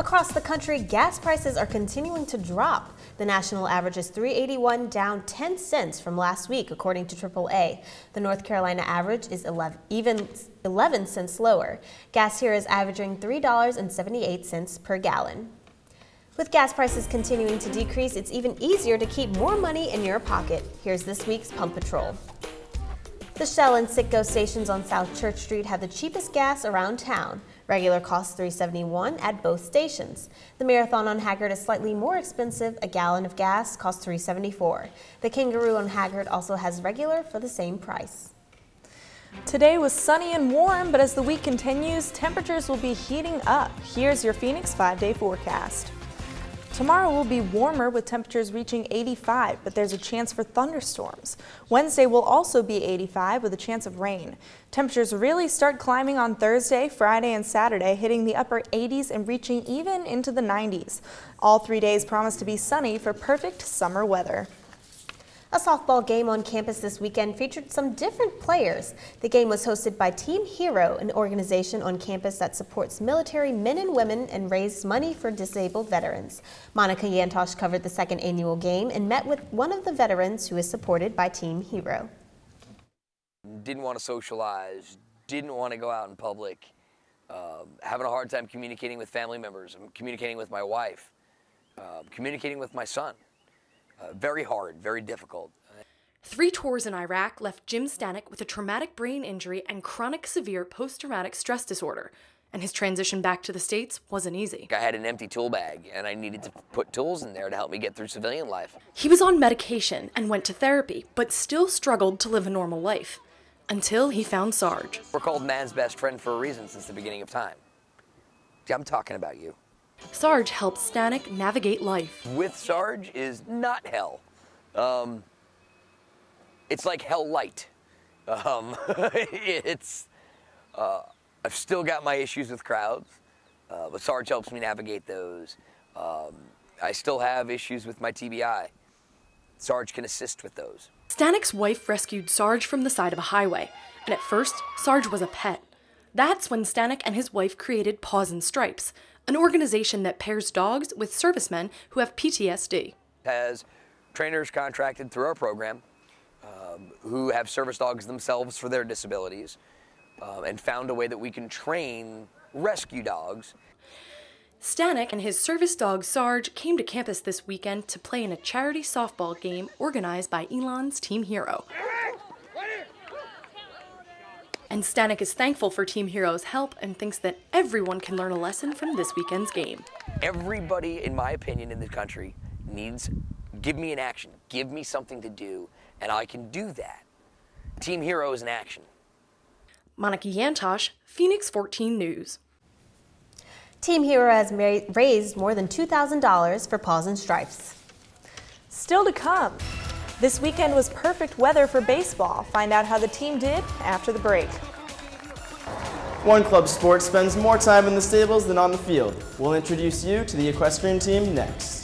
Across the country, gas prices are continuing to drop. The national average is $3.81, down 10 cents from last week, according to AAA. The North Carolina average is 11 cents lower. Gas here is averaging $3.78 per gallon. With gas prices continuing to decrease, it's even easier to keep more money in your pocket. Here's this week's Pump Patrol. The Shell and Citgo stations on South Church Street have the cheapest gas around town. Regular costs $3.71 at both stations. The Marathon on Haggard is slightly more expensive. A gallon of gas costs $3.74. The Kangaroo on Haggard also has regular for the same price. Today was sunny and warm, but as the week continues, temperatures will be heating up. Here's your Phoenix 5-day forecast. Tomorrow will be warmer with temperatures reaching 85, but there's a chance for thunderstorms. Wednesday will also be 85 with a chance of rain. Temperatures really start climbing on Thursday, Friday, and Saturday, hitting the upper 80s and reaching even into the 90s. All 3 days promise to be sunny for perfect summer weather. A softball game on campus this weekend featured some different players. The game was hosted by Team Hero, an organization on campus that supports military men and women and raised money for disabled veterans. Monica Yantosh covered the second annual game and met with one of the veterans who is supported by Team Hero. Didn't want to socialize, didn't want to go out in public, having a hard time communicating with family members, communicating with my wife, communicating with my son. Very hard, very difficult. 3 tours in Iraq left Jim Stanek with a traumatic brain injury and chronic severe post-traumatic stress disorder, and his transition back to the States wasn't easy. I had an empty tool bag, and I needed to put tools in there to help me get through civilian life. He was on medication and went to therapy, but still struggled to live a normal life, until he found Sarge. We're called man's best friend for a reason since the beginning of time. I'm talking about you. Sarge helped Stanek navigate life. With Sarge is not hell. It's like hell light. I've still got my issues with crowds, but Sarge helps me navigate those. I still have issues with my TBI. Sarge can assist with those. Stanek's wife rescued Sarge from the side of a highway, and at first, Sarge was a pet. That's when Stanek and his wife created Paws and Stripes, an organization that pairs dogs with servicemen who have PTSD. Has trainers contracted through our program who have service dogs themselves for their disabilities and found a way that we can train rescue dogs. Stanek and his service dog Sarge came to campus this weekend to play in a charity softball game organized by Elon's Team Hero. And Stanek is thankful for Team Hero's help and thinks that everyone can learn a lesson from this weekend's game. Everybody, in my opinion, in the country needs, give me an action, give me something to do, and I can do that. Team Hero is in action. Monica Yantosh, Phoenix 14 News. Team Hero has raised more than $2,000 for Paws and Stripes. Still to come. This weekend was perfect weather for baseball. Find out how the team did after the break. One club sport spends more time in the stables than on the field. We'll introduce you to the equestrian team next.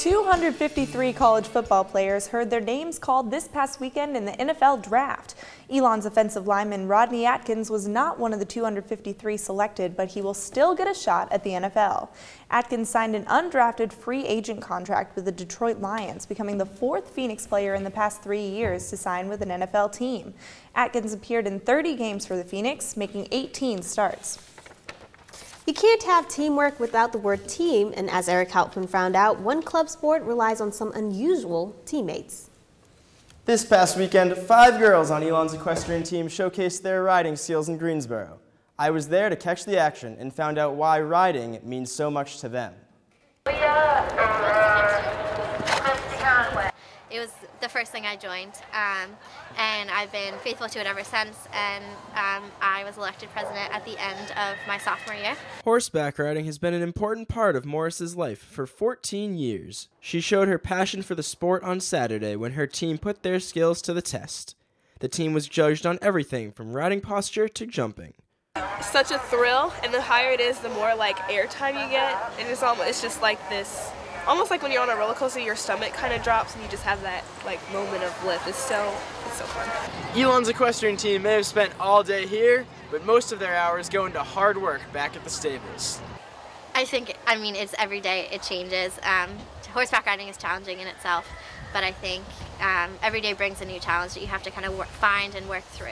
253 college football players heard their names called this past weekend in the NFL Draft. Elon's offensive lineman Rodney Atkins was not one of the 253 selected, but he will still get a shot at the NFL. Atkins signed an undrafted free agent contract with the Detroit Lions, becoming the 4th Phoenix player in the past 3 years to sign with an NFL team. Atkins appeared in 30 games for the Phoenix, making 18 starts. You can't have teamwork without the word team, and as Eric Hauptman found out, one club sport relies on some unusual teammates. This past weekend, 5 girls on Elon's equestrian team showcased their riding skills in Greensboro. I was there to catch the action and found out why riding means so much to them. It was the first thing I joined, and I've been faithful to it ever since, and I was elected president at the end of my sophomore year. Horseback riding has been an important part of Morris's life for 14 years. She showed her passion for the sport on Saturday when her team put their skills to the test. The team was judged on everything from riding posture to jumping. Such a thrill, and the higher it is, the more airtime you get, and it's just like this. Almost like when you're on a roller coaster, your stomach kind of drops and you just have that moment of lift. It's it's so fun. Elon's equestrian team may have spent all day here, but most of their hours go into hard work back at the stables. I mean, it's every day it changes. Horseback riding is challenging in itself, but I think every day brings a new challenge that you have to kind of find and work through.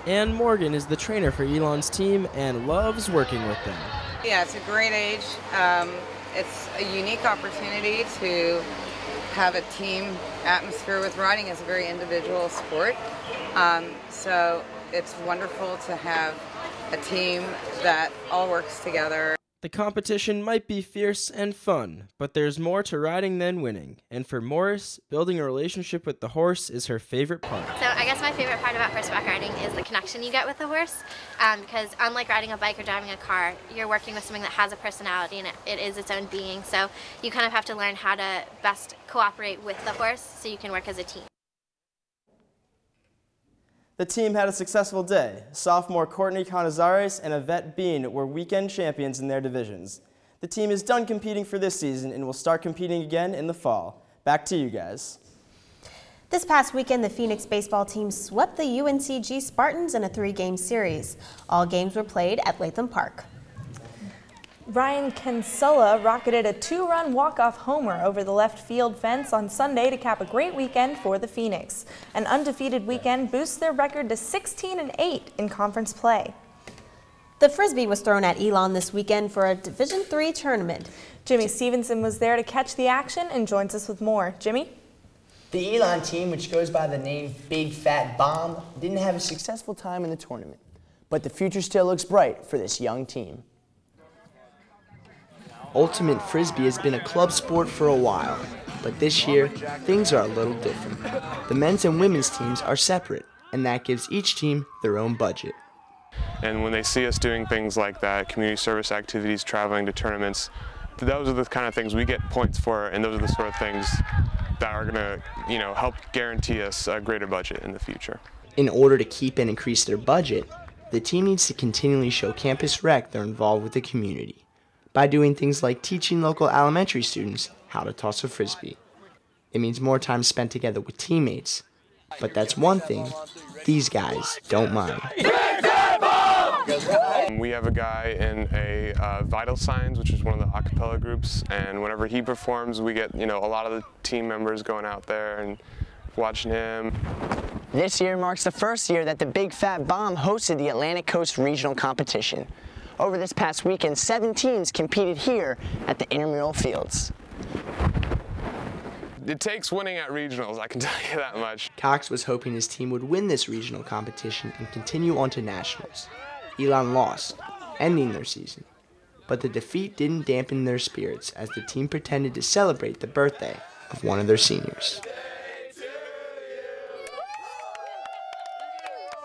Ann Morgan is the trainer for Elon's team and loves working with them. Yeah, it's a great age. It's a unique opportunity to have a team atmosphere with riding. It's a very individual sport. So it's wonderful to have a team that all works together. The competition might be fierce and fun, but there's more to riding than winning. And for Morris, building a relationship with the horse is her favorite part. So I guess my favorite part about horseback riding is the connection you get with the horse, because unlike riding a bike or driving a car, you're working with something that has a personality and it is its own being. So you kind of have to learn how to best cooperate with the horse so you can work as a team. The team had a successful day. Sophomore Courtney Canizares and Yvette Bean were weekend champions in their divisions. The team is done competing for this season and will start competing again in the fall. Back to you guys. This past weekend, the Phoenix baseball team swept the UNCG Spartans in a 3-game series. All games were played at Latham Park. Ryan Kinsella rocketed a 2-run walk-off homer over the left field fence on Sunday to cap a great weekend for the Phoenix. An undefeated weekend boosts their record to 16-8 in conference play. The Frisbee was thrown at Elon this weekend for a Division III tournament. Jimmy Stevenson was there to catch the action and joins us with more. Jimmy? The Elon team, which goes by the name Big Fat Bomb, didn't have a successful time in the tournament. But the future still looks bright for this young team. Ultimate Frisbee has been a club sport for a while, but this year, things are a little different. The men's and women's teams are separate, and that gives each team their own budget. And when they see us doing things like that, community service activities, traveling to tournaments, those are the kind of things we get points for, and those are the sort of things that are going to, help guarantee us a greater budget in the future. In order to keep and increase their budget, the team needs to continually show Campus Rec they're involved with the community by doing things like teaching local elementary students how to toss a Frisbee. It means more time spent together with teammates, but that's one thing these guys don't mind. We have a guy in a Vital Signs, which is one of the a cappella groups, and whenever he performs, we get, a lot of the team members going out there and watching him. This year marks the first year that the Big Fat Bomb hosted the Atlantic Coast Regional Competition. Over this past weekend, 7 teams competed here at the intramural fields. It takes winning at regionals, I can tell you that much. Cox was hoping his team would win this regional competition and continue on to nationals. Elon lost, ending their season. But the defeat didn't dampen their spirits as the team pretended to celebrate the birthday of one of their seniors.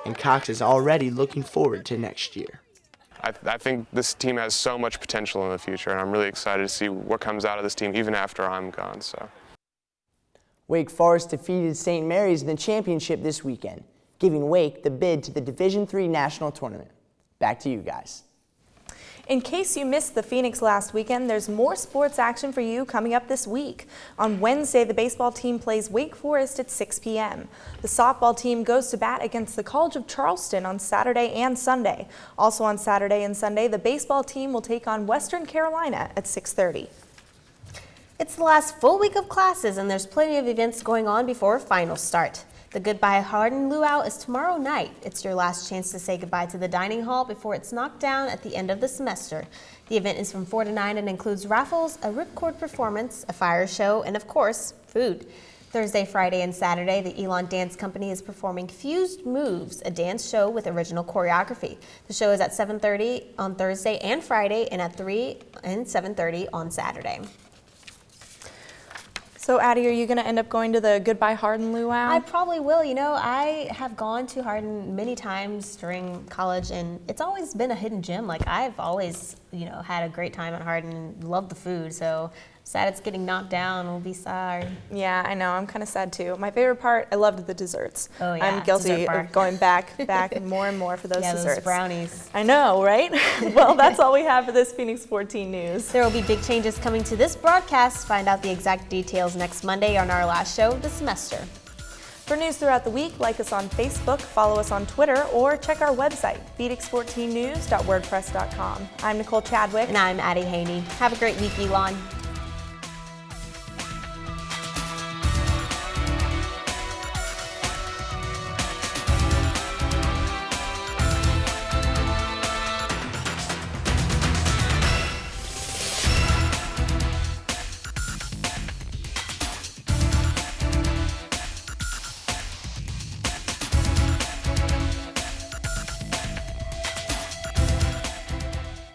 And Cox is already looking forward to next year. I think this team has so much potential in the future, and I'm really excited to see what comes out of this team even after I'm gone. So, Wake Forest defeated St. Mary's in the championship this weekend, giving Wake the bid to the Division III National Tournament. Back to you guys. In case you missed the Phoenix last weekend, there's more sports action for you coming up this week. On Wednesday, the baseball team plays Wake Forest at 6 p.m. The softball team goes to bat against the College of Charleston on Saturday and Sunday. Also on Saturday and Sunday, the baseball team will take on Western Carolina at 6:30. It's the last full week of classes, and there's plenty of events going on before finals start. The Goodbye Hardin Luau is tomorrow night. It's your last chance to say goodbye to the dining hall before it's knocked down at the end of the semester. The event is from 4 to 9 and includes raffles, a ripcord performance, a fire show, and of course, food. Thursday, Friday, and Saturday, the Elon Dance Company is performing Fused Moves, a dance show with original choreography. The show is at 7:30 on Thursday and Friday, and at 3 and 7:30 on Saturday. So, Addie, are you going to end up going to the Goodbye Hardin Luau? I probably will. I have gone to Hardin many times during college, and it's always been a hidden gem. Like, I've always, had a great time at Hardin and loved the food. So, sad it's getting knocked down. We'll be sorry. Yeah, I know. I'm kind of sad, too. My favorite part, I loved the desserts. Oh, yeah. I'm guilty of going back more and more for those desserts. Those brownies. I know, right? Well, that's all we have for this Phoenix 14 News. There will be big changes coming to this broadcast. Find out the exact details next Monday on our last show of the semester. For news throughout the week, like us on Facebook, follow us on Twitter, or check our website, Phoenix14News.wordpress.com. I'm Nicole Chadwick. And I'm Addie Haney. Have a great week, Elon.